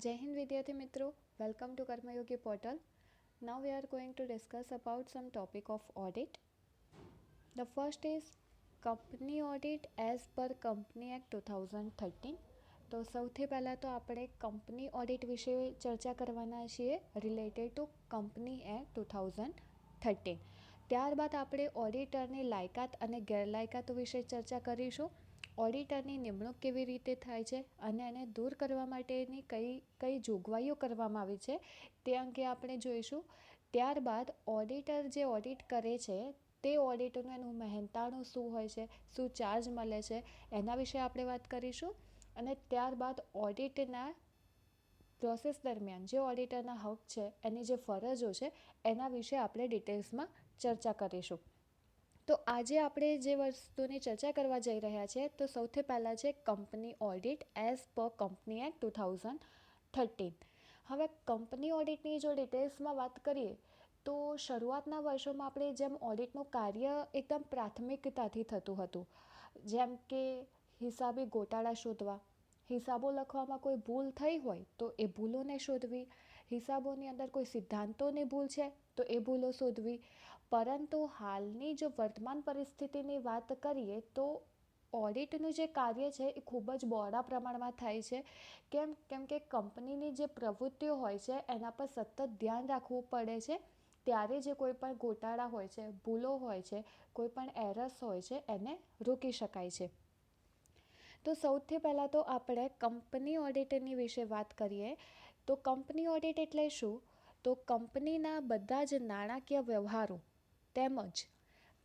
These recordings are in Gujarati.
Jai Hind Vidyarthi Mitro, welcome to Karmayogi portal. Now we are going to discuss about some topic of audit. The first is company audit as per Company Act 2013. તો સૌથી પહેલાં તો આપણે કંપની ઓડિટ વિશે ચર્ચા કરવાના છીએ રિલેટેડ ટુ કંપની એક્ટ 2013. ત્યારબાદ આપણે ઓડિટરની લાયકાત અને ગેરલાયકાત વિશે ચર્ચા કરીશું. ઓડિટરની નિમણૂક કેવી રીતે થાય છે અને એને દૂર કરવા માટેની કઈ જોગવાઈઓ કરવામાં આવી છે તે અંગે આપણે જોઈશું. ત્યારબાદ ઓડિટર જે ઓડિટ કરે છે તે ઓડિટનું એનું મહેનતાણું શું હોય છે, શું ચાર્જ મળે છે, એના વિશે આપણે વાત કરીશું. અને ત્યારબાદ ઓડિટના પ્રોસેસ દરમિયાન જે ઓડિટરના હક છે, એની જે ફરજો છે, એના વિશે આપણે ડિટેલ્સમાં ચર્ચા કરીશું. તો આજે આપણે જે વસ્તુની ચર્ચા કરવા જઈ રહ્યા છીએ તો સૌથી પહેલાં છે company audit as per company act 2013. હવે કંપની ઓડિટની જો ડિટેલ્સમાં વાત કરીએ તો શરૂઆતના વર્ષોમાં આપણે જેમ ઓડિટનું કાર્ય એકદમ પ્રાથમિકતાથી થતું હતું, જેમ કે હિસાબી ગોટાળા શોધવા, હિસાબો લખવામાં કોઈ ભૂલ થઈ હોય તો એ ભૂલોને શોધવી, હિસાબોની અંદર કોઈ સિદ્ધાંતોની ભૂલ છે તો એ ભૂલો શોધવી. પરંતુ હાલની જો વર્તમાન પરિસ્થિતિની વાત કરીએ તો ઓડિટનું જે કાર્ય છે એ ખૂબ જ બહોળા પ્રમાણમાં થાય છે. કેમ કે કંપનીની જે પ્રવૃત્તિઓ હોય છે એના પર સતત ધ્યાન રાખવું પડે છે. ત્યારે જે કોઈ પણ ગોટાળા હોય છે, ભૂલો હોય છે, કોઈ પણ એરર્સ હોય છે એને રોકી શકાય છે. તો સૌથી પહેલાં તો આપણે કંપની ઓડિટની વિશે વાત કરીએ. તો કંપની ઓડિટ એટલે શું? તો કંપનીના બધા જ નાણાકીય વ્યવહારો તેમજ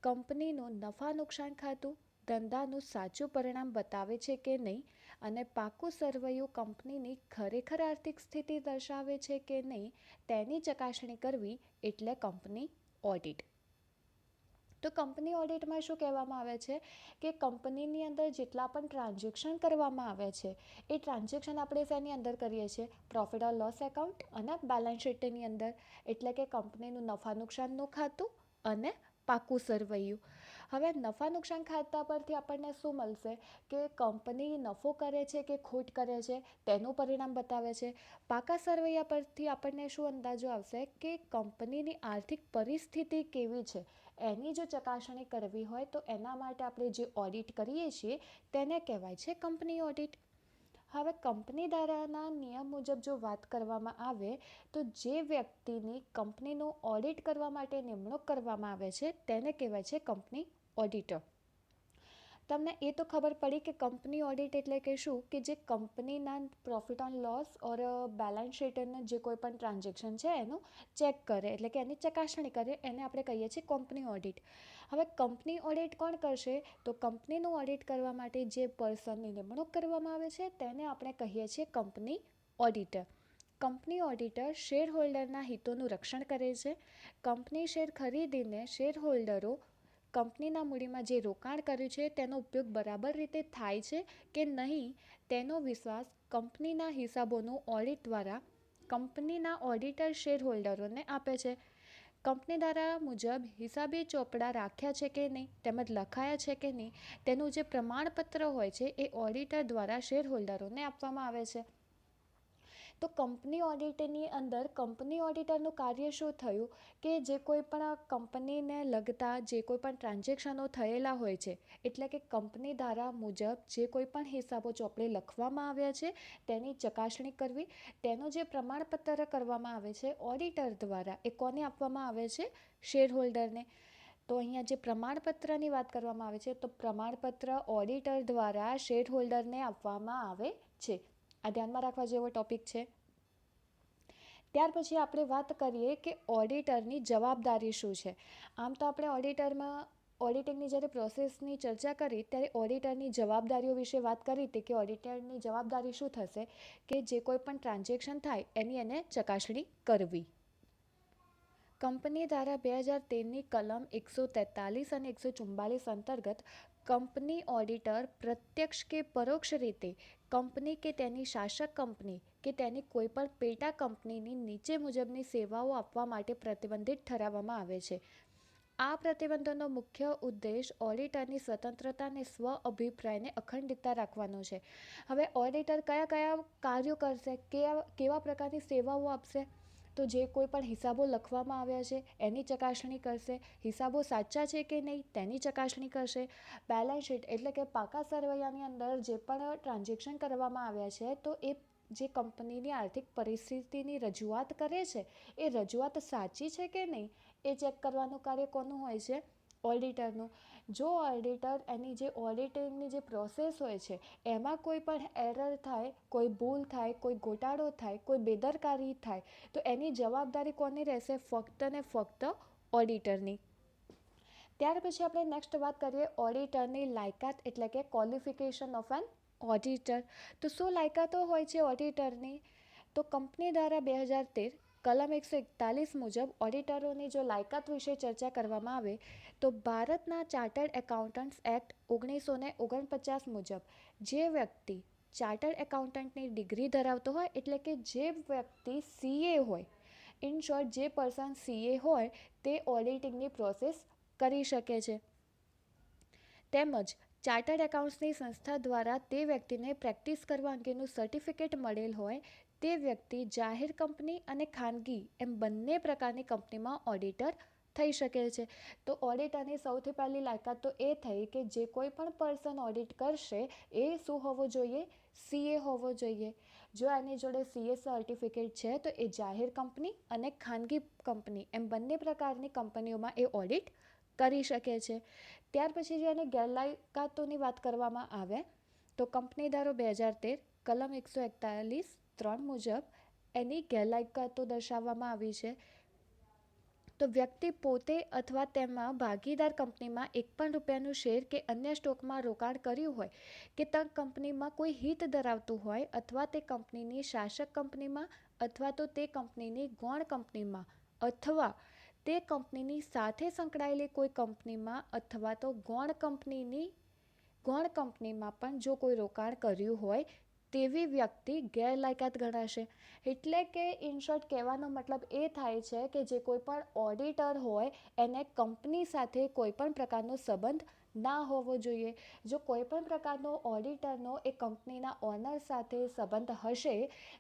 કંપનીનું નફા નુકસાન ખાતું, ધંધાનું સાચું પરિણામ બતાવે છે કે નહીં અને પાકું સરવૈયું કંપનીની ખરેખર આર્થિક સ્થિતિ દર્શાવે છે કે નહીં તેની ચકાસણી કરવી એટલે કંપની ઓડિટ. તો કંપની ઓડિટમાં શું કહેવામાં આવે છે કે કંપનીની અંદર જેટલા પણ ટ્રાન્ઝેક્શન કરવામાં આવે છે એ ટ્રાન્ઝેક્શન આપણે શેની અંદર કરીએ છીએ? પ્રોફિટ ઓર લોસ એકાઉન્ટ અને બેલેન્સ શીટની અંદર, એટલે કે કંપનીનું નફા નુકસાનનું ખાતું અને પાકું સરવૈયું. હવે નફા નુકસાન ખાતા પરથી આપણને શું મળશે કે કંપની નફો કરે છે કે ખોટ કરે છે તેનું પરિણામ બતાવે છે. પાકા સરવૈયા પરથી આપણને શું અંદાજો આવશે કે કંપનીની આર્થિક પરિસ્થિતિ કેવી છે એની જો ચકાસણી કરવી હોય તો એના માટે આપણે જે ઓડિટ કરીએ છીએ તેને કહેવાય છે કંપની ઓડિટ. હવે કંપની ધારાના નિયમ મુજબ જો વાત કરવામાં આવે તો જે વ્યક્તિની કંપનીનું ઓડિટ કરવા માટે નિમણૂક કરવામાં આવે છે તેને કહેવાય છે કંપની ઓડિટર. તમને એ તો ખબર પડી કે કંપની ઓડિટ એટલે કે શું, કે જે કંપનીના profit and loss or balance શીટનું જે કોઈ પણ ટ્રાન્ઝેક્શન છે એનું ચેક કરે, એટલે કે એની ચકાસણી કરે, એને આપણે કહીએ છીએ કંપની ઓડિટ. હવે કંપની ઓડિટ કોણ કરશે? તો કંપનીનું ઓડિટ કરવા માટે જે પર્સનની નિમણૂક કરવામાં આવે છે તેને આપણે કહીએ છીએ company auditor. Company auditor share હોલ્ડરના હિતોનું રક્ષણ કરે છે. કંપની શેર ખરીદીને શેર હોલ્ડરો કંપનીના મૂડીમાં જે રોકાણ કર્યું છે તેનો ઉપયોગ બરાબર રીતે થાય છે કે નહીં તેનો વિશ્વાસ કંપનીના હિસાબોનું ઓડિટ દ્વારા કંપનીના ઓડિટર શેર હોલ્ડરોને આપે છે. કંપની ધારા મુજબ હિસાબી ચોપડા રાખ્યા છે કે નહીં તેમજ લખાયા છે કે નહીં તેનું જે પ્રમાણપત્ર હોય છે એ ઓડિટર દ્વારા શેર હોલ્ડરોને આપવામાં આવે છે. તો કંપની ઓડિટની અંદર કંપની ઓડિટરનું કાર્ય શું થયું કે જે કોઈ પણ કંપનીને લગતા જે કોઈ પણ ટ્રાન્ઝેક્શનો થયેલા હોય છે, એટલે કે કંપની ધારા મુજબ જે કોઈ પણ હિસાબો ચોપડે લખવામાં આવ્યા છે તેની ચકાસણી કરવી, તેનું જે પ્રમાણપત્ર કરવામાં આવે છે ઓડિટર દ્વારા એ કોને આપવામાં આવે છે? શેર હોલ્ડરને. તો અહીંયા જે પ્રમાણપત્રની વાત કરવામાં આવે છે તો પ્રમાણપત્ર ઓડિટર દ્વારા શેર હોલ્ડરને આપવામાં આવે છે. આ ધ્યાનમાં રાખવા જેવો ટોપિક છે. ત્યાર પછી આપણે વાત કરીએ કે ઓડિટરની જવાબદારી શું છે. આમ તો આપણે ઓડિટિંગની જ્યારે પ્રોસેસની ચર્ચા કરી ત્યારે ઓડિટરની જવાબદારીઓ વિશે વાત કરી હતી કે ઓડિટરની જવાબદારી શું થશે કે જે કોઈ પણ ટ્રાન્ઝેક્શન થાય એની એને ચકાસણી કરવી. કંપની ધારા 2013ની કલમ 143 અને 144 અંતર્ગત કંપની ઓડિટર પ્રત્યક્ષ કે પરોક્ષ રીતે કંપની કે તેની શાસક કંપની કે તેની કોઈપણ પેટા કંપનીની નીચે મુજબની સેવાઓ આપવા માટે પ્રતિબંધિત ઠરાવવામાં આવે છે. આ પ્રતિબંધોનો મુખ્ય ઉદ્દેશ ઓડિટરની સ્વતંત્રતા અને સ્વ અભિપ્રાયને અખંડિતતા રાખવાનો છે. હવે ઓડિટર કયા કયા કાર્યો કરશે, કેવા પ્રકારની સેવાઓ આપશે? તો જે કોઈ પણ હિસાબો લખવામાં આવ્યા છે એની ચકાસણી કરશે, હિસાબો સાચા છે કે નહીં તેની ચકાસણી કરશે, બેલેન્સ શીટ એટલે કે પાકા સરવૈયાની અંદર જે પણ ટ્રાન્ઝેક્શન કરવામાં આવ્યા છે તો એ જે કંપનીની આર્થિક પરિસ્થિતિની રજૂઆત કરે છે એ રજૂઆત સાચી છે કે નહીં એ ચેક કરવાનું કાર્ય કોનું હોય છે? ઓડિટરનું. જો ઓડિટર એની જે ઓડિટિંગની જે પ્રોસેસ હોય છે એમાં કોઈ પણ એરર થાય, કોઈ ભૂલ થાય, કોઈ ગોટાળો થાય, કોઈ બેદરકારી થાય તો એની જવાબદારી કોની રહેશે? ફક્ત ને ફક્ત ઓડિટરની. ત્યાર પછી આપણે નેક્સ્ટ વાત કરીએ ઓડિટરની લાયકાત એટલે કે ક્વોલિફિકેશન ઓફ એન ઓડિટર. તો શું લાયકાતો હોય છે ઓડિટરની? તો કંપની દ્વારા 2013 કલમ 141 મુજબ ઓડિટરોની જો લાયકાત વિશે ચર્ચા કરવામાં આવે તો ભારતના ચાર્ટર્ડ એકાઉન્ટન્ટ્સ એક્ટ 1949 મુજબ જે વ્યક્તિ ચાર્ટર્ડ એકાઉન્ટન્ટની ડિગ્રી ધરાવતો હોય એટલે કે જે વ્યક્તિ CA હોય, ઇન શોર્ટ જે પર્સન CA હોય તે ઓડિટિંગની પ્રોસેસ કરી શકે છે. તેમજ ચાર્ટર્ડ એકાઉન્ટ્સની સંસ્થા દ્વારા તે વ્યક્તિને પ્રેક્ટિસ કરવા અંગેનું સર્ટિફિકેટ મળેલ હોય તે વ્યક્તિ જાહેર કંપની અને ખાનગી એમ બંને પ્રકારની કંપનીમાં ઓડિટર થઈ શકે છે. તો ઓડિટરની સૌથી પહેલી લાયકાત તો એ થઈ કે જે કોઈ પણ પર્સન ઓડિટ કરશે એ શું હોવો જોઈએ? CA હોવો જોઈએ. જો એની જોડે CA સર્ટિફિકેટ છે તો એ જાહેર કંપની અને ખાનગી કંપની એમ બંને પ્રકારની કંપનીઓમાં એ ઓડિટ કરી શકે છે. ત્યાર પછી જો એની ગેરલાયકાતોની વાત કરવામાં આવે તો કંપની ધારો 2013 કલમ 141(3) મુજબ એની ગેરલાયકાતો દર્શાવવામાં આવી છે. તો વ્યક્તિ પોતે અથવા તેમાં ભાગીદાર કંપનીમાં ₹1 શેર કે અન્ય સ્ટોકમાં રોકાણ કર્યું હોય કે તે કંપનીમાં કોઈ હિત ધરાવતું હોય અથવા તે કંપનીની શાસક કંપનીમાં અથવા તો તે કંપનીની ગૌણ કંપનીમાં અથવા તે કંપનીની સાથે સંકળાયેલી કોઈ કંપનીમાં અથવા તો ગૌણ કંપનીમાં પણ જો કોઈ રોકાણ કર્યું હોય તેવી વ્યક્તિ ગેરલાયકાત ગણાશે. એટલે કે ઇન શોર્ટ કહેવાનો મતલબ એ થાય છે કે જે કોઈ પણ ઓડિટર હોય એને કંપની સાથે કોઈ પણ પ્રકારનો સંબંધ ના હોવો જોઈએ. જો કોઈ પણ પ્રકારનો ઓડિટરનો એ કંપનીના ઓનર સાથે સંબંધ હશે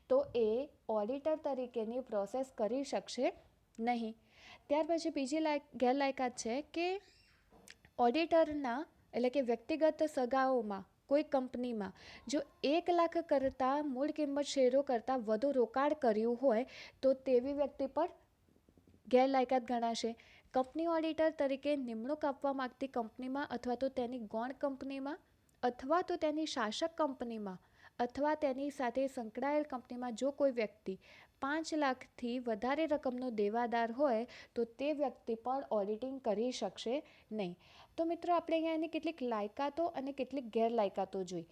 તો એ ઓડિટર તરીકેની પ્રોસેસ કરી શકશે નહીં. ત્યાર પછી બીજી ગેરલાયકાત છે કે ઓડિટરના એટલે કે વ્યક્તિગત સગાઓમાં કોઈ કંપનીમાં જો 1 લાખ કરતાં મૂળ કિંમત શેરો કરતાં વધુ રોકાણ કર્યું હોય તો તેવી વ્યક્તિ પણ ગેરલાયકાત ગણાશે. કંપની ઓડિટર તરીકે નિમણૂક આપવા માગતી કંપનીમાં અથવા તો તેની ગૌણ કંપનીમાં અથવા તો તેની શાસક કંપનીમાં અથવા તેની સાથે સંકળાયેલ કંપનીમાં જો કોઈ વ્યક્તિ 5 લાખથી વધારે રકમનો દેવાદાર હોય તો તે વ્યક્તિ પણ ઓડિટિંગ કરી શકશે નહીં. તો મિત્રો આપણે અહીંયા એની કેટલીક લાયકાતો અને કેટલીક ગેરલાયકાતો જોઈ.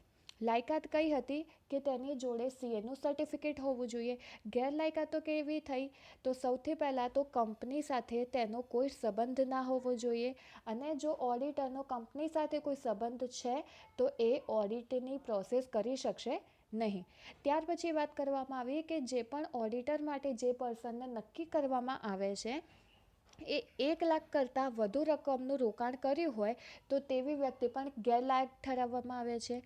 લાયકાત કઈ હતી કે તેની જોડે CAનું સર્ટિફિકેટ હોવું જોઈએ. ગેરલાયકાતો કેવી થઈ? તો સૌથી પહેલાં તો કંપની સાથે તેનો કોઈ સંબંધ ના હોવો જોઈએ અને જો ઓડિટરનો કંપની સાથે કોઈ સંબંધ છે તો એ ઓડિટની પ્રોસેસ કરી શકશે નહીં. ત્યાર પછી વાત કરવામાં આવી કે જે પણ ઓડિટર માટે જે પર્સનને નક્કી કરવામાં આવે છે એ 1 લાખ કરતાં વધુ રકમનું રોકાણ કર્યું હોય તો તેવી વ્યક્તિ પણ ગેરલાયક ઠરાવવામાં આવે છે.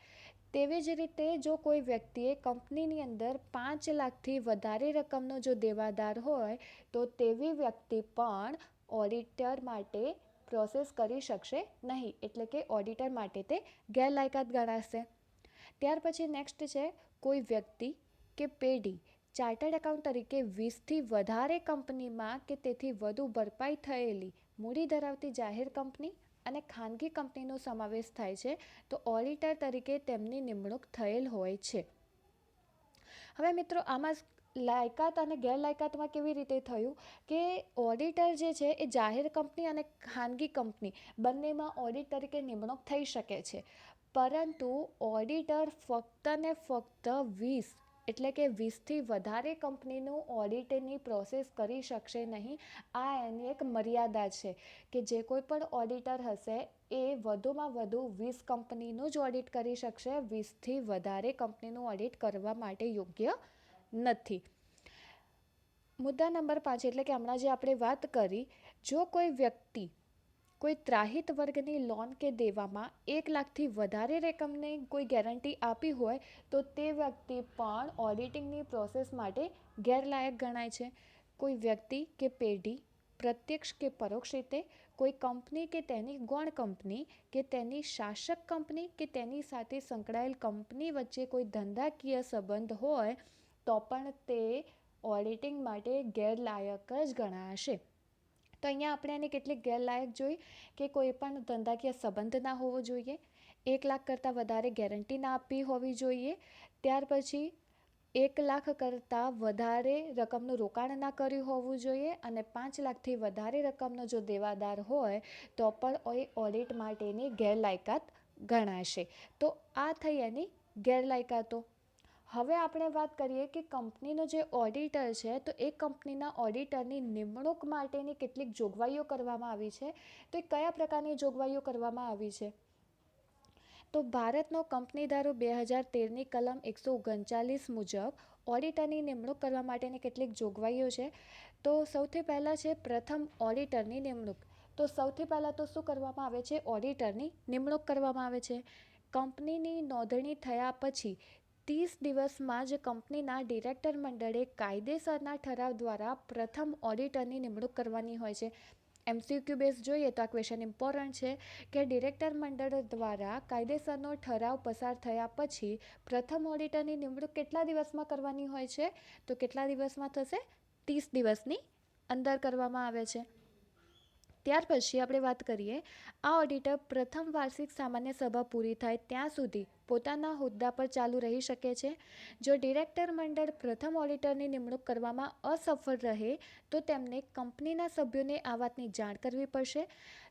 તેવી જ રીતે જો કોઈ વ્યક્તિએ કંપનીની અંદર 5 લાખથી વધારે રકમનો જો દેવાદાર હોય તો તેવી વ્યક્તિ પણ ઓડિટર માટે પ્રોસેસ કરી શકશે નહીં. એટલે કે ઓડિટર માટે તે ગેરલાયકાત ગણાશે. ત્યાર પછી નેક્સ્ટ છે કોઈ વ્યક્તિ કે પેઢી ચાર્ટર્ડ એકાઉન્ટ તરીકે 20થી વધારે કંપનીમાં કે તેથી વધુ ભરપાઈ થયેલી મૂડી ધરાવતી જાહેર કંપની અને ખાનગી કંપનીનો સમાવેશ થાય છે તો ઓડિટર તરીકે તેમની નિમણૂક થયેલ હોય છે. હવે મિત્રો આમાં લાયકાત અને ગેરલાયકાતમાં કેવી રીતે થયું કે ઓડિટર જે છે એ જાહેર કંપની અને ખાનગી કંપની બંનેમાં ઓડિટ તરીકે નિમણૂક થઈ શકે છે. પરંતુ ઓડિટર ફક્ત ને ફક્ત 20 એટલે કે 20થી વધારે કંપનીનું ઓડિટની પ્રોસેસ કરી શકશે નહીં. આ એની એક મર્યાદા છે કે જે કોઈ પણ ઓડિટર હશે એ વધુમાં વધુ 20 કંપનીનું જ ઓડિટ કરી શકશે. 20થી વધારે કંપનીનું ઓડિટ કરવા માટે યોગ્ય નથી. મુદ્દા નંબર 5 એટલે કે હમણાં જે આપણે વાત કરી, જો કોઈ વ્યક્તિ કોઈ ત્રાહિત વર્ગની લોન કે દેવામાં 1,00,000થી વધારે રકમની કોઈ ગેરંટી આપી હોય તો તે વ્યક્તિ પણ ઓડિટિંગની પ્રોસેસ માટે ગેરલાયક ગણાય છે. કોઈ વ્યક્તિ કે પેઢી પ્રત્યક્ષ કે પરોક્ષ રીતે કોઈ કંપની કે તેની ગૌણ કંપની કે તેની શાસક કંપની કે તેની સાથે સંકળાયેલ કંપની વચ્ચે કોઈ ધંધાકીય સંબંધ હોય તો પણ તે ઓડિટિંગ માટે ગેરલાયક જ ગણાશે. તો અહીંયા આપણે એને કેટલીક ગેરલાયક જોઈ કે કોઈ પણ ધંધાકીય સંબંધ ના હોવો જોઈએ, 1,00,000 કરતાં વધારે ગેરંટી ના આપવી હોવી જોઈએ, ત્યાર પછી 1,00,000 કરતાં વધારે રકમનું રોકાણ ના કર્યું હોવું જોઈએ અને 5,00,000થી વધારે રકમનો જો દેવાદાર હોય તો પણ એ ઓડિટ માટેની ગેરલાયકાત ગણાશે. તો આ થઈ એની ગેરલાયકાતો. હવે આપણે વાત કરીએ કે કંપનીનો જે ઓડિટર છે તો એ કંપનીના ઓડિટરની નિમણૂક માટેની કેટલીક જોગવાઈઓ કરવામાં આવી છે. તો એ કયા પ્રકારની જોગવાઈઓ કરવામાં આવી છે? તો ભારતનો કંપની ધારો 2013ની કલમ 139 મુજબ ઓડિટરની નિમણૂક કરવા માટેની કેટલીક જોગવાઈઓ છે. તો સૌથી પહેલાં છે પ્રથમ ઓડિટરની નિમણૂક. તો સૌથી પહેલાં તો શું કરવામાં આવે છે? ઓડિટરની નિમણૂક કરવામાં આવે છે. કંપનીની નોંધણી થયા પછી 30 દિવસમાં જ કંપનીના ડિરેક્ટર મંડળે કાયદેસરના ઠરાવ દ્વારા પ્રથમ ઓડિટરની નિમણૂક કરવાની હોય છે. MCQ બેઝ જોઈએ તો આ ક્વેશ્ચન ઇમ્પોર્ટન્ટ છે કે ડિરેક્ટર મંડળ દ્વારા કાયદેસરનો ઠરાવ પસાર થયા પછી પ્રથમ ઓડિટરની નિમણૂક કેટલા દિવસમાં કરવાની હોય છે? તો કેટલા દિવસમાં થશે? 30 દિવસની અંદર કરવામાં આવે છે. ત્યાર પછી આપણે વાત કરીએ, આ ઓડિટર પ્રથમ વાર્ષિક સામાન્ય સભા પૂરી થાય ત્યાં સુધી પોતાના હોદ્દા પર ચાલુ રહી શકે છે. જો ડિરેક્ટર મંડળ પ્રથમ ઓડિટરની નિમણૂક કરવામાં અસફળ રહે તો તેમને કંપનીના સભ્યોને આ વાતની જાણ કરવી પડશે.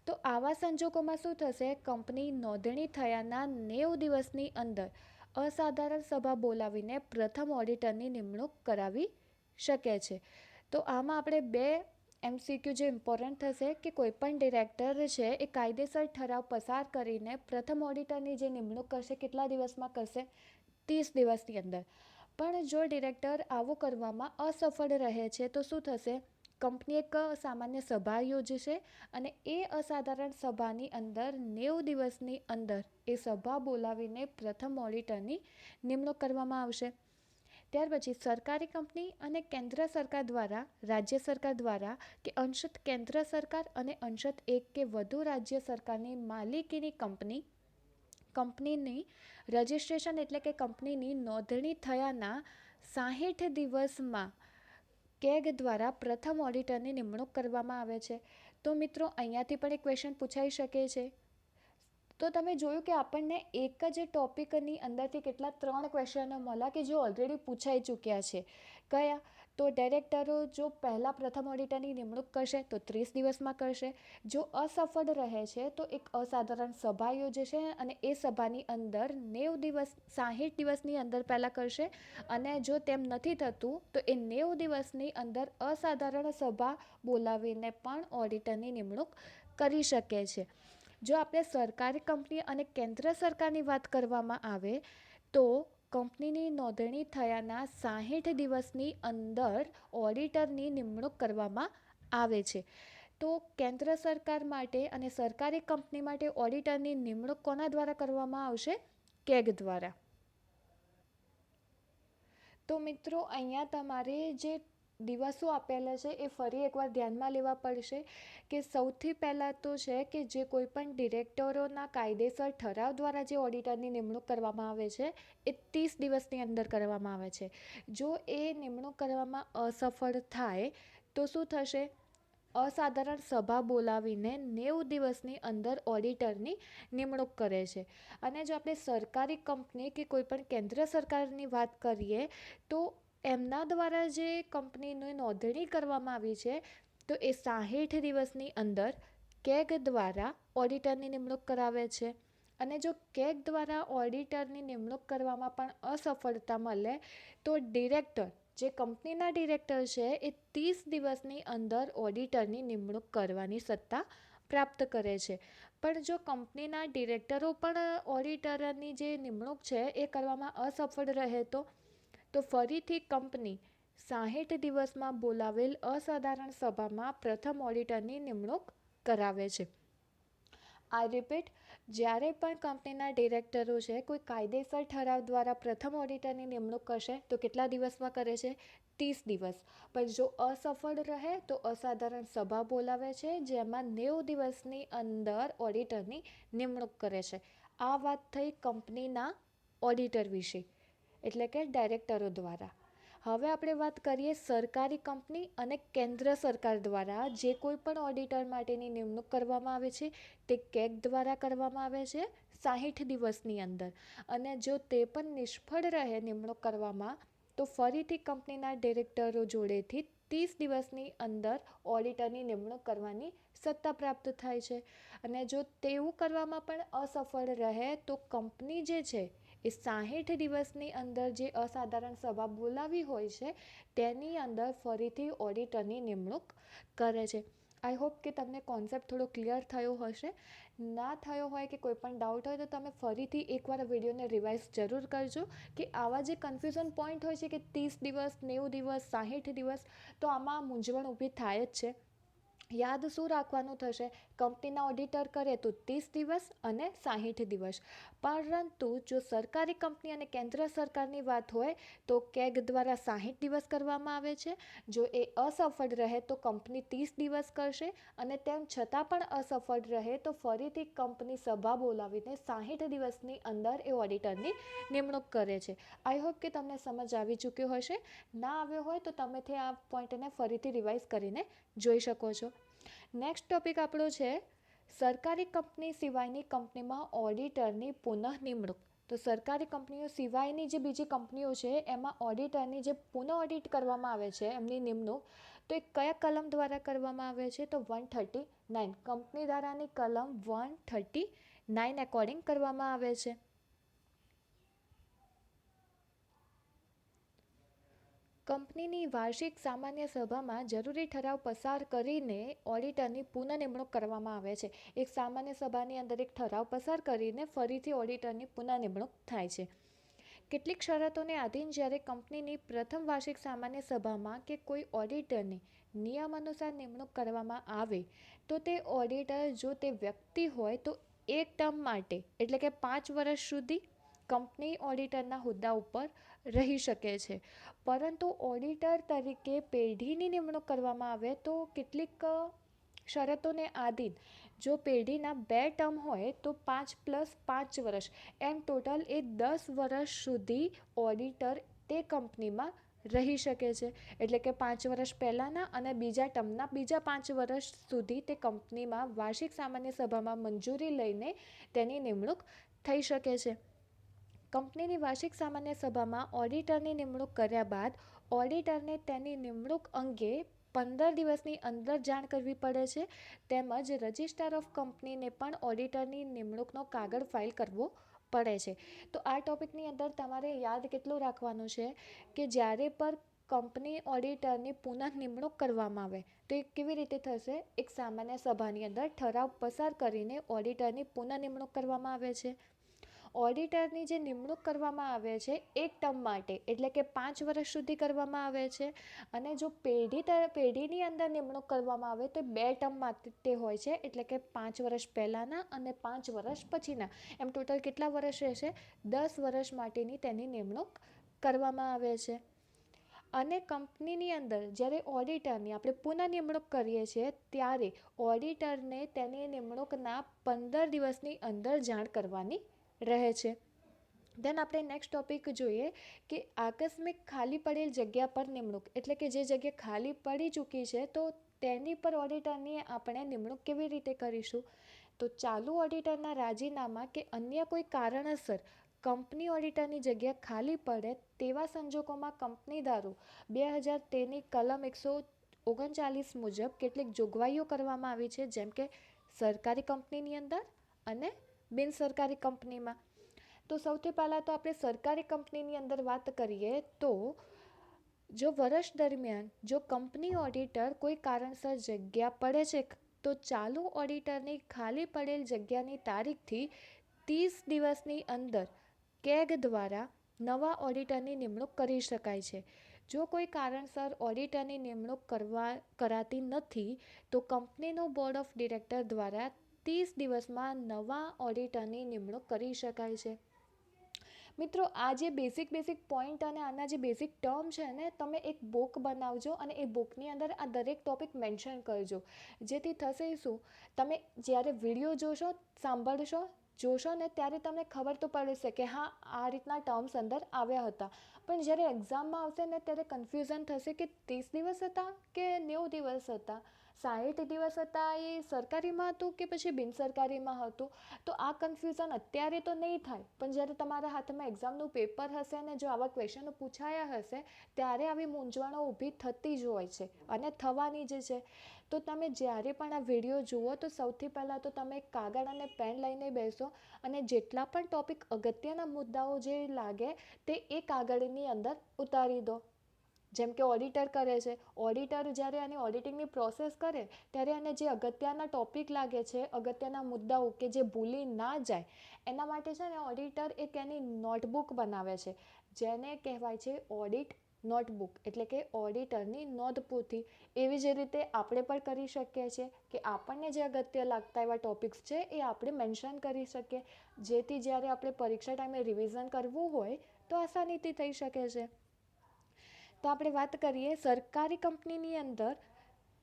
તો આવા સંજોગોમાં શું થશે? કંપની નોંધણી થયાના 90 દિવસની અંદર અસાધારણ સભા બોલાવીને પ્રથમ ઓડિટરની નિમણૂક કરાવી શકે છે. તો આમાં આપણે બે MCQ જે ઇમ્પોર્ટન્ટ થશે કે કોઈપણ ડિરેક્ટર છે એ કાયદેસર ઠરાવ પસાર કરીને પ્રથમ ઓડિટરની જે નિમણૂક કરશે કેટલા દિવસમાં કરશે? 30 દિવસની અંદર. પણ જો ડિરેક્ટર આવું કરવામાં અસફળ રહે છે તો શું થશે? કંપની એક સામાન્ય સભા યોજશે અને એ અસાધારણ સભાની અંદર 90 દિવસની અંદર એ સભા બોલાવીને પ્રથમ ઓડિટરની નિમણૂક કરવામાં આવશે. ત્યાર પછી સરકારી કંપની અને કેન્દ્ર સરકાર દ્વારા, રાજ્ય સરકાર દ્વારા કે અંશત કેન્દ્ર સરકાર અને અંશત એક કે વધુ રાજ્ય સરકારની માલિકીની કંપનીની રજિસ્ટ્રેશન એટલે કે કંપનીની નોંધણી થયાના 60 દિવસમાં કેગ દ્વારા પ્રથમ ઓડિટરની નિમણૂક કરવામાં આવે છે. તો મિત્રો અહીંયાથી પણ એક ક્વેશ્ચન પૂછાઈ શકે છે. તો તમે જોયું કે આપણને એક જ ટોપિકની અંદરથી કેટલા 3 ક્વેશ્ચનો મળ્યા કે જે ઓલરેડી પૂછાઈ ચૂક્યા છે. કયા? તો ડિરેક્ટરો જો પહેલાં પ્રથમ ઓડિટરની નિમણૂક કરશે તો 30 દિવસમાં કરશે. જો અસફળ રહે છે તો એક અસાધારણ સભા યોજશે અને એ સભાની અંદર 60 દિવસની અંદર પહેલાં કરશે અને જો તેમ નથી થતું તો એ 90 દિવસની અંદર અસાધારણ સભા બોલાવીને પણ ઓડિટરની નિમણૂક કરી શકે છે. જો આપણે સરકારી કંપની અને કેન્દ્ર સરકારની વાત કરવામાં આવે તો કંપનીની નોંધણી થયાના 60 દિવસની અંદર ઓડિટરની નિમણૂક કરવામાં આવે છે. તો કેન્દ્ર સરકાર માટે અને સરકારી કંપની માટે ઓડિટરની નિમણૂક કોના દ્વારા કરવામાં આવશે? કેગ દ્વારા. તો મિત્રો અહીંયા તમારે જે દિવસો આપેલા છે એ ફરી એકવાર ધ્યાનમાં લેવા પડશે કે સૌથી પહેલાં તો છે કે જે કોઈ પણ ડિરેક્ટરોના કાયદેસર ઠરાવ દ્વારા જે ઓડિટરની નિમણૂક કરવામાં આવે છે એ 30 દિવસની અંદર કરવામાં આવે છે. જો એ નિમણૂક કરવામાં અસફળ થાય તો શું થશે? અસાધારણ સભા બોલાવીને 90 દિવસની અંદર ઓડિટરની નિમણૂક કરે છે. અને જો આપણે સરકારી કંપની કે કોઈ પણ કેન્દ્ર સરકારની વાત કરીએ તો એમના દ્વારા જે કંપનીની નોંધણી કરવામાં આવી છે તો એ 60 દિવસની અંદર કેગ દ્વારા ઓડિટરની નિમણૂક કરાવે છે. અને જો કેગ દ્વારા ઓડિટરની નિમણૂક કરવામાં પણ અસફળતા મળે તો ડિરેક્ટર, જે કંપનીના ડિરેક્ટર છે એ 30 દિવસની અંદર ઓડિટરની નિમણૂક કરવાની સત્તા પ્રાપ્ત કરે છે. પણ જો કંપનીના ડિરેક્ટરો પણ ઓડિટરની જે નિમણૂક છે એ કરવામાં અસફળ રહે તો ફરીથી કંપની 60 દિવસમાં બોલાવેલ અસાધારણ સભામાં પ્રથમ ઓડિટરની નિમણૂક કરાવે છે. આઈ રિપીટ, જ્યારે પણ કંપનીના ડિરેક્ટરો છે કોઈ કાયદેસર ઠરાવ દ્વારા પ્રથમ ઓડિટરની નિમણૂક કરશે તો કેટલા દિવસમાં કરે છે? 30 દિવસ. પણ જો અસફળ રહે તો અસાધારણ સભા બોલાવે છે, જેમાં 90 દિવસની અંદર ઓડિટરની નિમણૂક કરે છે. આ વાત થઈ કંપનીના ઓડિટર વિશે, એટલે કે ડાયરેક્ટરો દ્વારા. હવે આપણે વાત કરીએ સરકારી કંપની અને કેન્દ્ર સરકાર દ્વારા જે કોઈ પણ ઓડિટર માટેની નિમણૂક કરવામાં આવે છે તે કેગ દ્વારા કરવામાં આવે છે 60 દિવસની અંદર. અને જો તે પણ નિષ્ફળ રહે નિમણૂક કરવામાં તો ફરીથી કંપનીના ડિરેક્ટરો જોડેથી 30 દિવસની અંદર ઓડિટરની નિમણૂક કરવાની સત્તા પ્રાપ્ત થાય છે. અને જો તેવું કરવામાં પણ અસફળ રહે તો કંપની જે છે એ 60 દિવસની અંદર જે અસાધારણ સભા બોલાવી હોય છે તેની અંદર ફરીથી ઓડિટરની નિમણૂક કરે છે. આઈ હોપ કે તમને કોન્સેપ્ટ થોડો ક્લિયર થયો હશે. ના થયો હોય કે કોઈ પણ ડાઉટ હોય તો તમે ફરીથી એકવાર વિડીયોને રિવાઇઝ જરૂર કરજો, કે આવા જે કન્ફ્યુઝન પોઈન્ટ હોય છે કે 30 દિવસ, 90 દિવસ, 60 દિવસ, તો આમાં મૂંઝવણ ઊભી થાય જ છે. યાદ શું રાખવાનું થશે? કંપનીના ઓડિટર કરે તો 30 દિવસ અને 60 દિવસ. પરંતુ જો સરકારી કંપની અને કેન્દ્ર સરકારની વાત હોય તો કેગ દ્વારા 60 દિવસ કરવામાં આવે છે. જો એ અસફળ રહે તો કંપની 30 દિવસ કરશે, અને તેમ છતાં પણ અસફળ રહે તો ફરીથી કંપની સભા બોલાવીને 60 દિવસની અંદર એ ઓડિટરની નિમણૂક કરે છે. આઈ હોપ કે તમને સમજ આવી ચૂક્યો હશે. ના આવ્યો હોય તો તમે આ પોઈન્ટને ફરીથી રિવાઇઝ કરીને જોઈ શકો છો. નેક્સ્ટ ટોપિક આપણો છે સરકારી કંપની સિવાયની કંપનીમાં ઓડિટરની પુનઃ નિમણૂક. તો સરકારી કંપનીઓ સિવાયની જે બીજી કંપનીઓ છે એમાં ઓડિટરની જે પુનઃ ઓડિટ કરવામાં આવે છે એમની નિમણૂક, તો એ કયા કલમ દ્વારા કરવામાં આવે છે? તો 139, કંપની ધારાની કલમ 139 એકોર્ડિંગ કરવામાં આવે છે. કંપનીની વાર્ષિક સામાન્ય સભામાં જરૂરી ઠરાવ પસાર કરીને ઓડિટરની પુનઃ નિમણૂક કરવામાં આવે છે. એક સામાન્ય સભાની અંદર એક ઠરાવ પસાર કરીને ફરીથી ઓડિટરની પુનઃ નિમણૂક થાય છે. કેટલીક શરતોને આધીન જ્યારે કંપનીની પ્રથમ વાર્ષિક સામાન્ય સભામાં કે કોઈ ઓડિટરની નિયમ અનુસાર નિમણૂક કરવામાં આવે તો તે ઓડિટર જો તે વ્યક્તિ હોય તો એક ટર્મ માટે, એટલે કે 5 વર્ષ સુધી કંપની ઓડિટરના હોદ્દા ઉપર રહી શકે છે. પરંતુ ઓડિટર તરીકે પેઢીની નિમણૂક કરવામાં આવે તો કેટલીક શરતોને આધીન જો પેઢીના 2 ટર્મ હોય તો 5 + 5 વર્ષ, એમ ટોટલ એ 10 વર્ષ સુધી ઓડિટર તે કંપનીમાં રહી શકે છે. એટલે કે 5 વર્ષ પહેલાંના અને બીજા ટર્મના બીજા 5 વર્ષ સુધી તે કંપનીમાં વાર્ષિક સામાન્ય સભામાં મંજૂરી લઈને તેની નિમણૂક થઈ શકે છે. કંપનીની વાર્ષિક સામાન્ય સભામાં ઓડિટરની નિમણૂક કર્યા બાદ ઓડિટરને તેની નિમણૂક અંગે 15 દિવસની અંદર જાણ કરવી પડે છે. તેમજ રજિસ્ટ્રાર ઓફ કંપનીને પણ ઓડિટરની નિમણૂકનો કાગળ ફાઇલ કરવો પડે છે. તો આ ટોપિકની અંદર તમારે યાદ કેટલું રાખવાનું છે કે જ્યારે પર કંપની ઓડિટરની પુનઃ નિમણૂક કરવામાં આવે તો એ કેવી રીતે થશે? એક સામાન્ય સભાની અંદર ઠરાવ પસાર કરીને ઓડિટરની પુનઃ નિમણૂક કરવામાં આવે છે. ઓડિટરની જે નિમણૂક કરવામાં આવે છે એક ટર્મ માટે, એટલે કે 5 વર્ષ સુધી કરવામાં આવે છે. અને જો પેઢીની અંદર નિમણૂક કરવામાં આવે તો 2 ટર્મ માટે હોય છે, એટલે કે 5 વર્ષ પહેલાંના અને 5 વર્ષ પછીના, એમ ટોટલ કેટલા વર્ષ રહેશે? 10 વર્ષ માટેની તેની નિમણૂક કરવામાં આવે છે. અને કંપનીની અંદર જ્યારે ઓડિટરની આપણે પુનઃ નિમણૂક કરીએ છીએ ત્યારે ઓડિટરને તેની નિમણૂકના 15 દિવસની અંદર જાણ કરવાની રહે છે. દેન આપણે નેક્સ્ટ ટોપિક જોઈએ કે આકસ્મિક ખાલી પડેલ જગ્યા પર નિમણૂક, એટલે કે જે જગ્યા ખાલી પડી ચૂકી છે તો તેની પર ઓડિટરની આપણે નિમણૂક કેવી રીતે કરીશું? તો ચાલુ ઓડિટરના રાજીનામા કે અન્ય કોઈ કારણસર કંપની ઓડિટરની જગ્યા ખાલી પડે તેવા સંજોગોમાં કંપની ધારો 2013ની કલમ 139 મુજબ કેટલીક જોગવાઈઓ કરવામાં આવી છે, જેમ કે સરકારી કંપનીની અંદર અને બિન સરકારી કંપનીમાં. તો સૌથી પહેલાં તો આપણે સરકારી કંપનીની અંદર વાત કરીએ તો જો વર્ષ દરમિયાન જો કંપની ઓડિટર કોઈ કારણસર જગ્યા પડે છે તો ચાલુ ઓડિટરની ખાલી પડેલ જગ્યાની તારીખથી 30 દિવસની અંદર કેગ દ્વારા નવા ઓડિટરની નિમણૂક કરી શકાય છે. જો કોઈ કારણસર ઓડિટરની નિમણૂક કરાતી નથી તો કંપનીનું બોર્ડ ઓફ ડિરેક્ટર દ્વારા 30 દિવસમાં નવા ઓડિટરની નિમણૂક કરી શકાય છે. મિત્રો, આ જે બેઝિક પોઈન્ટ અને આના જે બેઝિક ટર્મ છે ને, તમે એક બુક બનાવજો અને એ બુકની અંદર આ દરેક ટોપિક મેન્શન કરજો. જેથી થશે શું, તમે જ્યારે વિડીયો જોશો ને ત્યારે તમને ખબર તો પડશે કે હા, આ રીતના ટર્મ્સ અંદર આવ્યા હતા. પણ જ્યારે એક્ઝામમાં આવશે ને ત્યારે કન્ફ્યુઝન થશે કે 30 દિવસ હતા કે 90 દિવસ હતા, 60 દિવસ હતા, એ સરકારીમાં હતું કે પછી બિનસરકારીમાં હતું. તો આ કન્ફ્યુઝન અત્યારે તો નહીં થાય, પણ જ્યારે તમારા હાથમાં એક્ઝામનું પેપર હશે ને જો આવા ક્વેશ્ચનો પૂછાયા હશે ત્યારે આવી મૂંઝવણો ઊભી થતી જ હોય છે અને થવાની જ છે. તો તમે જ્યારે પણ આ વિડીયો જુઓ તો સૌથી પહેલાં તો તમે કાગળ અને પેન લઈને બેસો અને જેટલા પણ ટોપિક અગત્યના મુદ્દાઓ જે લાગે તે એ કાગળની અંદર ઉતારી દો. જેમ કે ઓડિટર કરે છે, ઓડિટર જ્યારે આની ઓડિટિંગની પ્રોસેસ કરે ત્યારે એને જે અગત્યના ટોપિક લાગે છે, અગત્યના મુદ્દાઓ કે જે ભૂલી ના જાય, એના માટે છે ને ઓડિટર એક એની નોટબુક બનાવે છે, જેને કહેવાય છે ઓડિટ નોટબુક, એટલે કે ઓડિટરની નોંધપોથી. એવી જ રીતે આપણે પણ કરી શકીએ છીએ કે આપણને જે અગત્ય લાગતા એવા ટોપિક્સ છે એ આપણે મેન્શન કરી શકીએ, જેથી જ્યારે આપણે પરીક્ષા ટાઈમે રિવિઝન કરવું હોય તો આસાનીથી થઈ શકે છે. તો આપણે વાત કરીએ સરકારી કંપનીની અંદર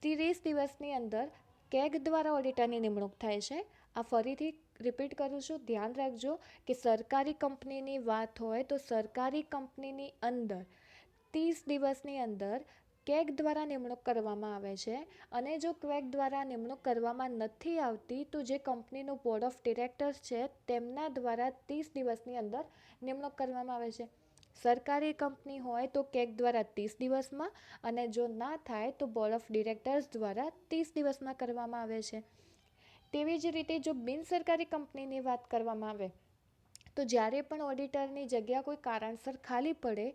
30 દિવસની અંદર કેગ દ્વારા ઓડિટરની નિમણૂક થાય છે. આ ફરીથી રિપીટ કરું છું, ધ્યાન રાખજો કે સરકારી કંપનીની વાત હોય તો સરકારી કંપનીની અંદર 30 દિવસની અંદર કેગ દ્વારા નિમણૂક કરવામાં આવે છે. અને જો કેગ દ્વારા નિમણૂક કરવામાં નથી આવતી તો જે કંપનીનું બોર્ડ ઓફ ડિરેક્ટર્સ છે તેમના દ્વારા 30 દિવસની અંદર નિમણૂક કરવામાં આવે છે. સરકારી કંપની હોય તો કેગ દ્વારા 30 દિવસમાં, અને જો ના થાય તો બોર્ડ ઓફ ડિરેક્ટર્સ દ્વારા 30 દિવસમાં કરવામાં આવે છે. તેવી જ રીતે જો બિનસરકારી કંપનીની વાત કરવામાં આવે તો જ્યારે પણ ઓડિટરની જગ્યા કોઈ કારણસર ખાલી પડે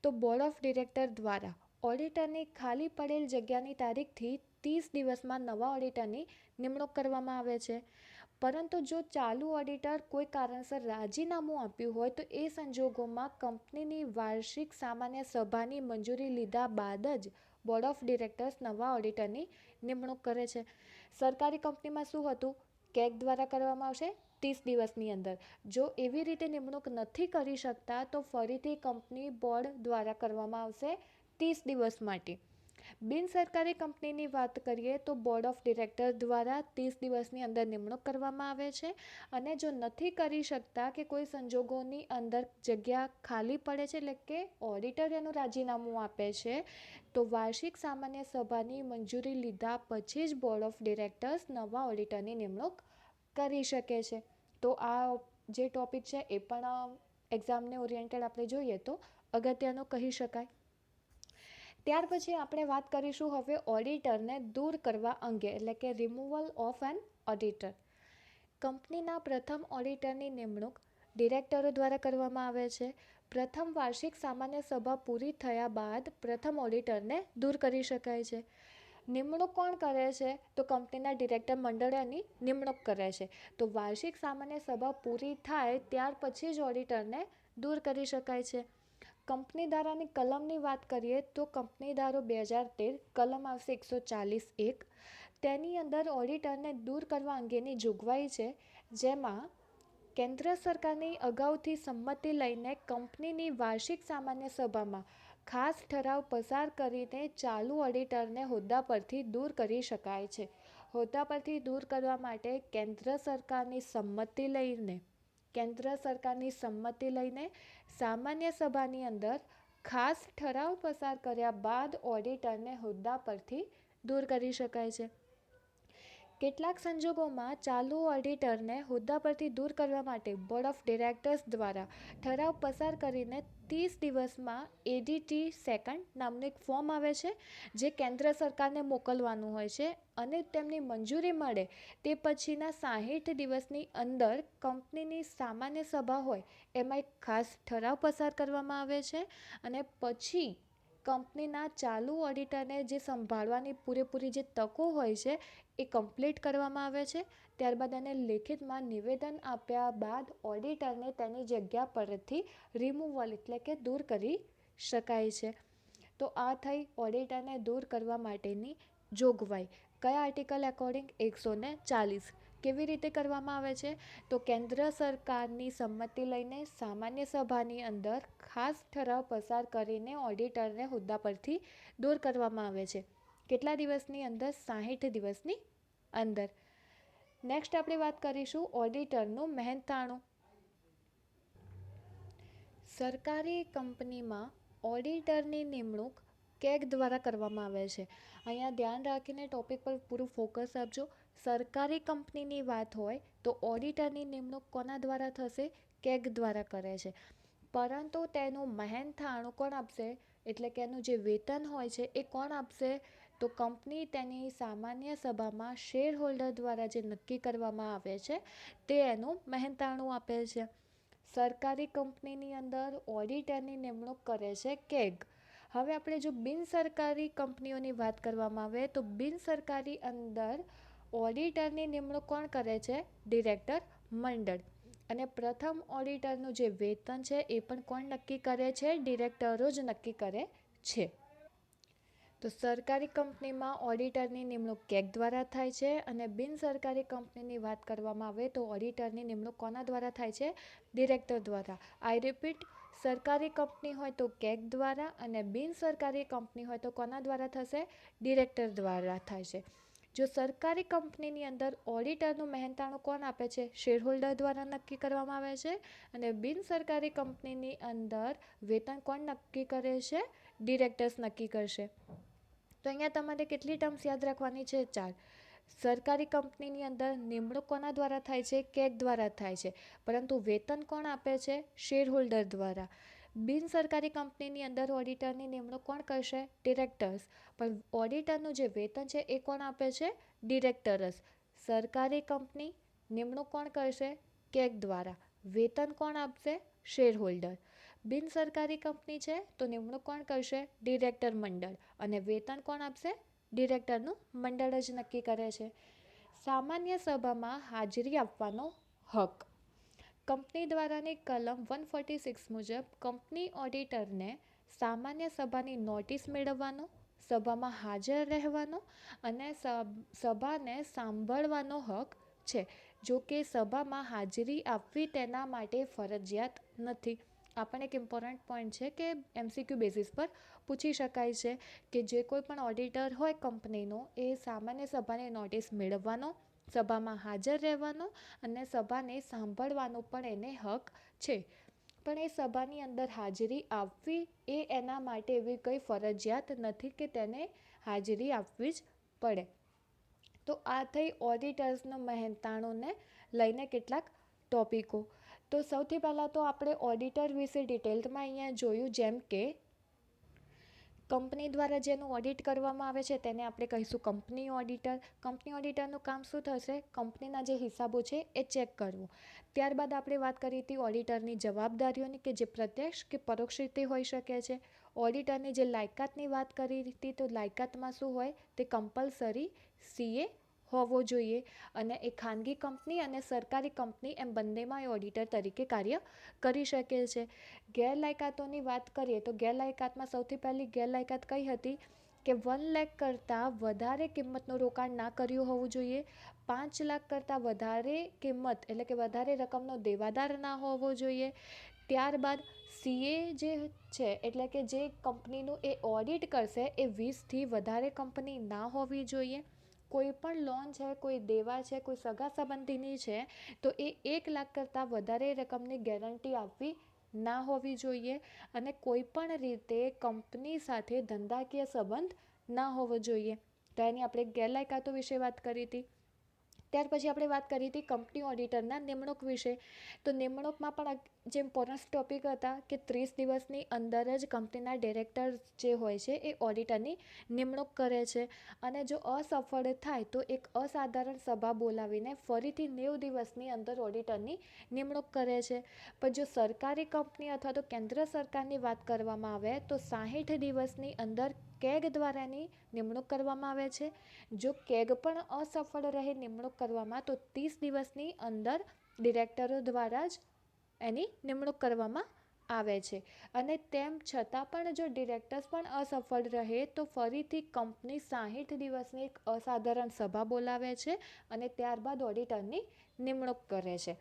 તો બોર્ડ ઓફ ડિરેક્ટર દ્વારા ઓડિટરની ખાલી પડેલ જગ્યાની તારીખથી 30 દિવસમાં નવા ઓડિટરની નિમણૂક કરવામાં આવે છે. પરંતુ જો ચાલુ ઓડિટર કોઈ કારણસર રાજીનામું આપ્યું હોય તો એ સંજોગોમાં કંપનીની વાર્ષિક સામાન્ય સભાની મંજૂરી લીધા બાદ જ બોર્ડ ઓફ ડિરેક્ટર્સ નવા ઓડિટરની નિમણૂક કરે છે. સરકારી કંપનીમાં શું હતું, કેગ દ્વારા કરવામાં આવશે 30 દિવસની અંદર. જો એવી રીતે નિમણૂક નથી કરી શકતા તો ફરીથી કંપની બોર્ડ દ્વારા કરવામાં આવશે 30 દિવસ માટે. બિનસરકારી કંપનીની વાત કરીએ તો બોર્ડ ઓફ ડિરેક્ટર દ્વારા 30 દિવસની અંદર નિમણૂક કરવામાં આવે છે. અને જો નથી કરી શકતા કે કોઈ સંજોગોની અંદર જગ્યા ખાલી પડે છે, એટલે કે ઓડિટર એનું રાજીનામું આપે છે, તો વાર્ષિક સામાન્ય સભાની મંજૂરી લીધા પછી જ બોર્ડ ઓફ ડિરેક્ટર્સ નવા ઓડિટરની નિમણૂક કરી શકે છે. તો આ જે ટોપિક છે એ પણ એક્ઝામને ઓરિએન્ટેડ આપણે જોઈએ તો અગત્યનો કહી શકાય. ત્યાર પછી આપણે વાત કરીશું હવે ઓડિટરને દૂર કરવા અંગે, એટલે કે રિમૂવલ ઓફ એન ઓડિટર. કંપનીના પ્રથમ ઓડિટરની નિમણૂક ડિરેક્ટરો દ્વારા કરવામાં આવે છે. પ્રથમ વાર્ષિક સામાન્ય સભા પૂરી થયા બાદ પ્રથમ ઓડિટરને દૂર કરી શકાય છે. નિમણૂક કોણ કરે છે તો કંપનીના ડિરેક્ટર મંડળ એની નિમણૂક કરે છે. તો વાર્ષિક સામાન્ય સભા પૂરી થાય ત્યાર પછી જ ઓડિટરને દૂર કરી શકાય છે. કંપની ધારાની કલમની વાત કરીએ તો કંપની ધારો 2013 કલમ આવશે 140(1). તેની અંદર ઓડિટરને દૂર કરવા અંગેની જોગવાઈ છે, જેમાં કેન્દ્ર સરકારની અગાઉથી સંમતિ લઈને કંપનીની વાર્ષિક સામાન્ય સભામાં ખાસ ઠરાવ પસાર કરીને ચાલુ ઓડિટરને હોદ્દા પરથી દૂર કરી શકાય છે. હોદ્દા પરથી દૂર કરવા માટે કેન્દ્ર સરકારની સંમતિ લઈને સામાન્ય સભાની અંદર ખાસ ઠરાવ પસાર કર્યા બાદ ઓડિટરને હોદ્દા પરથી દૂર કરી શકાય છે. કેટલાક સંજોગોમાં ચાલુ ઓડિટરને હોદ્દા પરથી દૂર કરવા માટે બોર્ડ ઓફ ડિરેક્ટર્સ દ્વારા ઠરાવ પસાર કરીને 30 દિવસમાં એડીટી સેકન્ડ નામનું એક ફોર્મ આવે છે, જે કેન્દ્ર સરકારને મોકલવાનું હોય છે, અને તેમની મંજૂરી મળે તે પછીના 60 દિવસની અંદર કંપનીની સામાન્ય સભા હોય એમાં એક ખાસ ઠરાવ પસાર કરવામાં આવે છે, અને પછી કંપનીના ચાલુ ઓડિટરને જે સંભાળવાની પૂરેપૂરી જે તકો હોય છે એ કમ્પ્લીટ કરવામાં આવે છે. ત્યારબાદ એને લેખિતમાં નિવેદન આપ્યા બાદ ઓડિટરને તેની જગ્યા પરથી રિમૂવલ એટલે કે દૂર કરી શકાય છે. તો આ થઈ ઓડિટરને દૂર કરવા માટેની જોગવાઈ. કયા આર્ટિકલ એકોર્ડિંગ 140. કેવી રીતે કરવામાં આવે છે? તો કેન્દ્ર સરકારની સંમતિ લઈને સામાન્ય સભાની અંદર ખાસ ઠરાવ પસાર કરીને ઓડિટરને હોદ્દા પરથી દૂર કરવામાં આવે છે. કેટલા દિવસની અંદર? 60 દિવસની અંદર. નેક્સ્ટ આપણે વાત કરીશું ઓડિટરનું મહેનતાણું. સરકારી કંપનીમાં ઓડિટરની નિમણૂક કેગ દ્વારા કરવામાં આવે છે. અહીંયા ધ્યાન રાખીને ટોપિક પર પૂરું ફોકસ આપજો. સરકારી કંપનીની વાત હોય તો ઓડિટરની નિમણૂક કોના દ્વારા થશે? કેગ દ્વારા કરે છે. પરંતુ તેનું મહેનતાણું કોણ આપશે? એટલે કે એનું જે વેતન હોય છે એ કોણ આપશે? તો કંપની તેની સામાન્ય સભામાં શેર હોલ્ડર દ્વારા જે નક્કી કરવામાં આવે છે તે એનું મહેનતાણું આપે છે. સરકારી કંપનીની અંદર ઓડિટરની નિમણૂક કરે છે કેગ. હવે આપણે જો બિનસરકારી કંપનીઓની વાત કરવામાં આવે તો બિનસરકારી અંદર ઓડિટરની નિમણૂક કોણ કરે છે? ડિરેક્ટર મંડળ. અને પ્રથમ ઓડિટરનું જે વેતન છે એ પણ કોણ નક્કી કરે છે? ડિરેક્ટરો જ નક્કી કરે છે. તો સરકારી કંપનીમાં ઓડિટરની નિમણૂક કેગ દ્વારા થાય છે અને બિનસરકારી કંપનીની વાત કરવામાં આવે તો ઓડિટરની નિમણૂક કોના દ્વારા થાય છે? ડિરેક્ટર દ્વારા. આઈ રિપીટ, સરકારી કંપની હોય તો કેગ દ્વારા અને બિનસરકારી કંપની હોય તો કોના દ્વારા થશે? ડિરેક્ટર દ્વારા થાય છે. જો સરકારી કંપનીની અંદર ઓડિટરનું મહેનતાણું કોણ આપે છે? શેરહોલ્ડર દ્વારા નક્કી કરવામાં આવે છે. અને બિનસરકારી કંપનીની અંદર વેતન કોણ નક્કી કરે છે? ડિરેક્ટર્સ નક્કી કરશે. તો અહીંયા તમારે કેટલી ટર્મ્સ યાદ રાખવાની છે? 4. સરકારી કંપનીની અંદર નિમણૂક કોના દ્વારા થાય છે? કેગ દ્વારા થાય છે. પરંતુ વેતન કોણ આપે છે? શેરહોલ્ડર દ્વારા. બિનસરકારી કંપનીની અંદર ઓડિટરની નિમણૂક કોણ કરશે? ડિરેક્ટર્સ. પણ ઓડિટરનું જે વેતન છે એ કોણ આપે છે? ડિરેક્ટર્સ. સરકારી કંપની નિમણૂક કોણ કરશે? કેગ દ્વારા. વેતન કોણ આપશે? શેરહોલ્ડર. બિનસરકારી કંપની છે તો નિમણૂક કોણ કરશે? ડિરેક્ટર મંડળ. અને વેતન કોણ આપશે? ડિરેક્ટરનું મંડળ જ નક્કી કરે છે. સામાન્ય સભામાં હાજરી આપવાનો હક. કંપની દ્વારાની કલમ 146 મુજબ કંપની ઓડિટરને સામાન્ય સભાની નોટિસ મેળવવાનો, સભામાં હાજર રહેવાનો અને સભાને સાંભળવાનો હક છે. જો કે સભામાં હાજરી આપવી તેના માટે ફરજિયાત નથી. આ પણ એક ઇમ્પોર્ટન્ટ પોઈન્ટ છે કે MCQ બેઝિસ પર પૂછી શકાય છે કે જે કોઈ પણ ઓડિટર હોય કંપનીનો એ સામાન્ય સભાની નોટિસ મેળવવાનો, સભામાં હાજર રહેવાનો અને સભાને સાંભળવાનો પણ એને હક છે. પણ એ સભાની અંદર હાજરી આપવી એ એના માટે એવી કંઈ ફરજિયાત નથી કે તેને હાજરી આપવી જ પડે. તો આ થઈ ઓડિટર્સનું મહેનતાણુંને લઈને કેટલાક ટોપિકો. તો સૌથી પહેલાં તો આપણે ઓડિટર વિશે ડિટેલમાં અહીંયા જોયું, જેમ કે કંપની દ્વારા જેનું ઓડિટ કરવામાં આવે છે તેને આપણે કહીશું કંપની ઓડિટર. કંપની ઓડિટરનું કામ શું થશે? કંપનીના જે હિસાબો છે એ ચેક કરવું. ત્યારબાદ આપણે વાત કરી હતી ઓડિટરની જવાબદારીઓની કે જે પ્રત્યક્ષ કે પરોક્ષ રીતે હોઈ શકે છે. ઓડિટરની જે લાયકાતની વાત કરી હતી તો લાયકાતમાં શું હોય? તે કમ્પલસરી CA હોવો જોઈએ અને એ ખાનગી કંપની અને સરકારી કંપની એમ બંનેમાં એ ઓડિટર તરીકે કાર્ય કરી શકે છે. ગેરલાયકાતોની વાત કરીએ તો ગેરલાયકાતમાં સૌથી પહેલી ગેરલાયકાત કઈ હતી? કે 1 લાખ કરતાં વધારે કિંમતનું રોકાણ ના કર્યું હોવું જોઈએ. 5 લાખ કરતાં વધારે કિંમત એટલે કે વધારે રકમનો દેવાદાર ના હોવો જોઈએ. ત્યારબાદ CA જે છે એટલે કે જે કંપનીનું એ ઓડિટ કરશે એ 20થી વધારે કંપની ના હોવી જોઈએ. કોઈ પણ લોન છે, કોઈ દેવા છે, કોઈ સગા સંબંધીની છે તો એ 1 લાખ કરતાં વધારે રકમની ગેરંટી આપવી ના હોવી જોઈએ અને કોઈ પણ રીતે કંપની સાથે ધંધાકીય સંબંધ ના હોવો જોઈએ. તો એની આપણે ગેરલાયકાતો વિશે વાત કરી હતી. ત્યાર પછી આપણે વાત કરી હતી કંપની ઓડિટરના નિમણૂક વિશે. તો નિમણૂકમાં પણ જે ઇમ્પોર્ટન્ટ ટોપિક હતા કે 30 દિવસની અંદર જ કંપનીના ડિરેક્ટર જે હોય છે એ ઓડિટરની નિમણૂક કરે છે અને જો અસફળ થાય તો એક અસાધારણ સભા બોલાવીને ફરીથી 90 દિવસની અંદર ઓડિટરની નિમણૂક કરે છે. પણ જો સરકારી કંપની અથવા તો કેન્દ્ર સરકારની વાત કરવામાં આવે તો 60 દિવસની અંદર કેગ દ્વારાની નિમણૂક કરવામાં આવે છે. જો કેગ પણ અસફળ રહે નિમણૂક કરવામાં તો 30 દિવસની અંદર ડિરેક્ટરો દ્વારા જ એની નિમણૂક કરવામાં આવે છે. અને તેમ છતાં પણ જો ડિરેક્ટર્સ પણ અસફળ રહે તો ફરીથી કંપની 60 દિવસની એક અસાધારણ સભા બોલાવે છે અને ત્યારબાદ ઓડિટરની નિમણૂક કરે છે.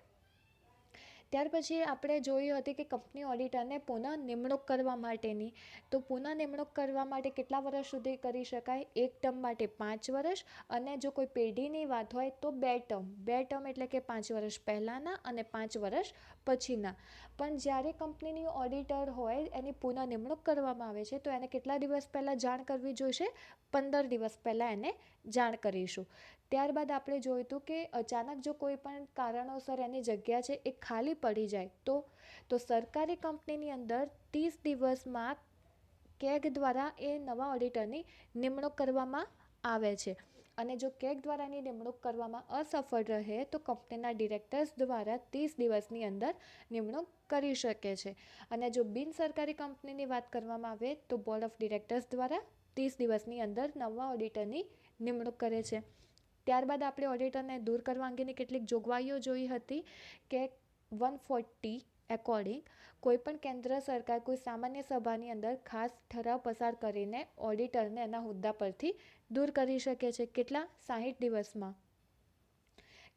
ત્યાર પછી આપણે જોયું હતી કે કંપની ઓડિટરને પુનઃ નિમણૂક કરવા માટેની, તો પુનઃ નિમણૂક કરવા માટે કેટલા વર્ષ સુધી કરી શકાય? એક ટર્મ માટે 5 વર્ષ, અને જો કોઈ પેઢીની વાત હોય તો 2 ટર્મ. 2 ટર્મ એટલે કે 5 વર્ષ પહેલાંના અને 5 વર્ષ પછીના. પણ જ્યારે કંપનીની ઓડિટર હોય એની પુનઃ નિમણૂક કરવામાં આવે છે તો એને કેટલા દિવસ પહેલાં જાણ કરવી જોઈશે? 15 દિવસ પહેલાં એને જાણ કરીશું. ત્યારબાદ આપણે જોયું હતું કે અચાનક જો કોઈ પણ કારણોસર એની જગ્યા છે એ ખાલી પડી જાય તો સરકારી કંપનીની અંદર 30 દિવસમાં કેગ દ્વારા એ નવા ઓડિટરની નિમણૂક કરવામાં આવે છે. અને જો કેગ દ્વારા એની નિમણૂક કરવામાં અસફળ રહે તો કંપનીના ડિરેક્ટર્સ દ્વારા 30 દિવસની અંદર નિમણૂક કરી શકે છે. અને જો બિન સરકારી કંપનીની વાત કરવામાં આવે તો બોર્ડ ઓફ ડિરેક્ટર્સ દ્વારા 30 દિવસની અંદર નવા ઓડિટરની નિમણૂક કરે છે. ત્યારબાદ આપણે ઓડિટરને દૂર કરવા અંગેની કેટલીક જોગવાઈઓ જોઈ હતી કે 140 એકોર્ડિંગ કોઈપણ કેન્દ્ર સરકાર કોઈ સામાન્ય સભાની અંદર ખાસ ઠરાવ પસાર કરીને ઓડિટરને એના હોદ્દા પરથી દૂર કરી શકે છે. કેટલા? 60 દિવસમાં.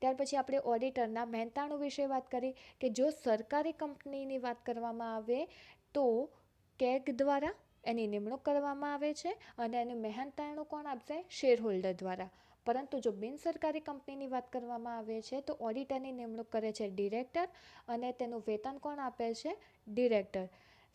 ત્યાર પછી આપણે ઓડિટરના મહેનતાણું વિશે વાત કરી કે જો સરકારી કંપનીની વાત કરવામાં આવે તો કેગ દ્વારા એની નિમણૂક કરવામાં આવે છે અને એનું મહેનતાણું કોણ આપશે? શેર હોલ્ડર દ્વારા. પરંતુ જો બિન સરકારી કંપનીની વાત કરવામાં આવે છે તો ઓડિટરની નિમણૂક કરે છે ડિરેક્ટર અને તેનું વેતન કોણ આપે છે? ડિરેક્ટર.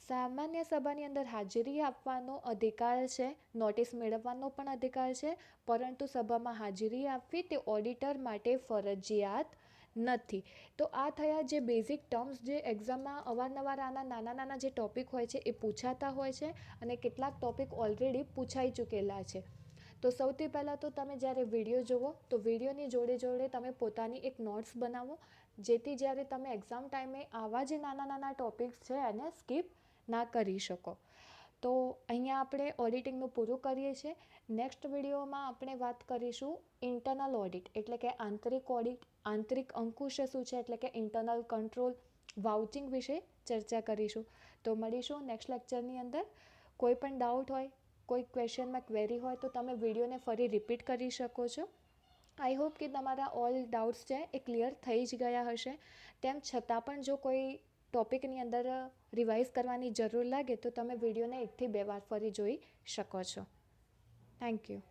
સામાન્ય સભાની અંદર હાજરી આપવાનો અધિકાર છે, નોટિસ મેળવવાનો પણ અધિકાર છે, પરંતુ સભામાં હાજરી આપવી તે ઓડિટર માટે ફરજિયાત નથી. તો આ થયા જે બેઝિક ટર્મ્સ જે એક્ઝામમાં અવારનવાર આના નાના નાના જે ટૉપિક હોય છે એ પૂછાતા હોય છે અને કેટલાક ટૉપિક ઓલરેડી પૂછાઈ ચૂકેલા છે. તો સૌથી પહેલાં તો તમે જ્યારે વિડીયો જુઓ તો વિડીયોની જોડે જોડે તમે પોતાની એક નોટ્સ બનાવો, જેથી જ્યારે તમે એક્ઝામ ટાઈમે આવા જે નાના નાના ટૉપિક્સ છે એને સ્કીપ ના કરી શકો. તો અહીંયા આપણે ઓડિટિંગનું પૂરું કરીએ છીએ. નેક્સ્ટ વિડીયોમાં આપણે વાત કરીશું ઇન્ટરનલ ઓડિટ એટલે કે આંતરિક ઓડિટ, આંતરિક અંકુશ શું છે એટલે કે ઇન્ટરનલ કંટ્રોલ, વાઉચિંગ વિશે ચર્ચા કરીશું. તો મળીશું નેક્સ્ટ લેક્ચરની અંદર. કોઈ પણ ડાઉટ હોય, કોઈ ક્વેશ્ચનમાં ક્વેરી હોય તો તમે વિડીયોને ફરી રિપીટ કરી શકો છો. આઈ હોપ કે તમારા ઓલ ડાઉટ્સ છે એ ક્લિયર થઈ જ ગયા હશે. તેમ છતાં પણ જો કોઈ ટૉપિકની અંદર રિવાઇઝ કરવાની જરૂર લાગે તો તમે વિડીયોને 1 થી 2 વાર ફરી જોઈ શકો છો. Thank you.